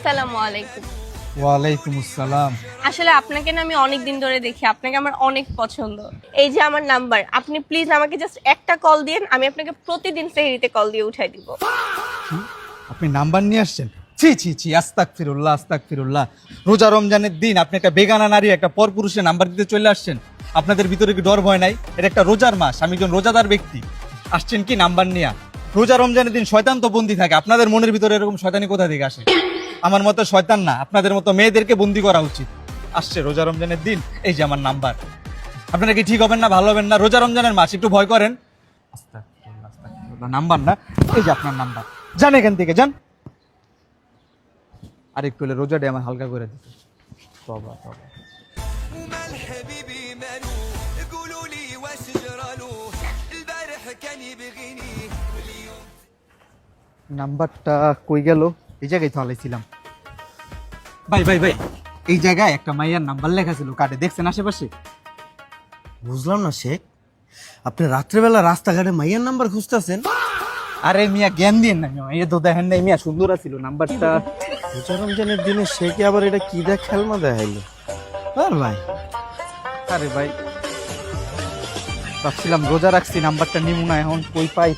আসসালামু আলাইকুম। ওয়ালাইকুম আসসালাম। আসলে আপনাকে না আমি অনেক দিন ধরে দেখি, আপনাকে আমার অনেক পছন্দ। এই যে আমার নাম্বার, আপনি প্লিজ আমাকে জাস্ট একটা কল দিন, আমি আপনাকে প্রতিদিন সেহরিতে কল দিয়ে উঠাই দিব। কি? আপনি নাম্বার নিয়ে আসছেন? ছি ছি ছি, আস্তাগফিরুল্লাহ আস্তাগফিরুল্লাহ। রোজা রমজানের দিন আপনি একটা বেগানা নারী একটা পরপুরুষের নাম্বার দিতে চলে আসছেন। আপনাদের ভিতরে কি ডর ভয় নাই? এটা একটা রোজার মাস, আমি একজন রোজাদার ব্যক্তি। আসছেন কি নাম্বার নিয়ে? রোজা রমজানের দিন শয়তান তো বন্দি থাকে, আপনাদের মনের ভিতরে এরকম শয়তানি কোথা থেকে আসে? আমার মতো শয়তান না, আপনাদের মতো মেয়েদেরকে বন্দি করা উচিত। আসছে রোজা রমজানের দিন, এই যে আমার নাম্বার। আপনারা কি ঠিক হবেন না, ভালো হবেন না? রোজা রমজানের মাস, একটু ভয় করেন। আস্তাগফিরুল্লাহ, আস্তাগফিরুল্লাহ। নাম্বার না, এই যে আপনার নাম্বার। যান এখান থেকে, যান। আরেকটু হলে রোজাটা আমার হালকা করে দিত। তবা তবা। وما الحبيبي مالو قولوا لي واش جرالو البارح كان يبغيني واليوم নাম্বারটা কই গেল? এই জায়গায় তো হালাইছিলাম। ভাই ভাই ভাই, এই জায়গায় একটা মাইয়ার নাম্বার লেখা ছিল কার্ডে, দেখছেন আশেপাশে? বুঝলাম না শেখ, আপনি রাত্রেবেলা রাস্তাঘাটে মাইয়ার নাম্বার খুঁজতেছেন? আরে মিয়া জ্ঞান দিয়েন না মিয়া, এই তো দেখেন নাই মিয়া, সুন্দর ছিল নাম্বারটা। রোজা রমজানের দিনে শেখে আবার এটা কি দেখ খেলমা দেখাইলো। আর ভাই, আরে ভাই, ভাবছিলাম রোজা রাখছি, নাম্বারটা নিমু না, এখন কই পাই।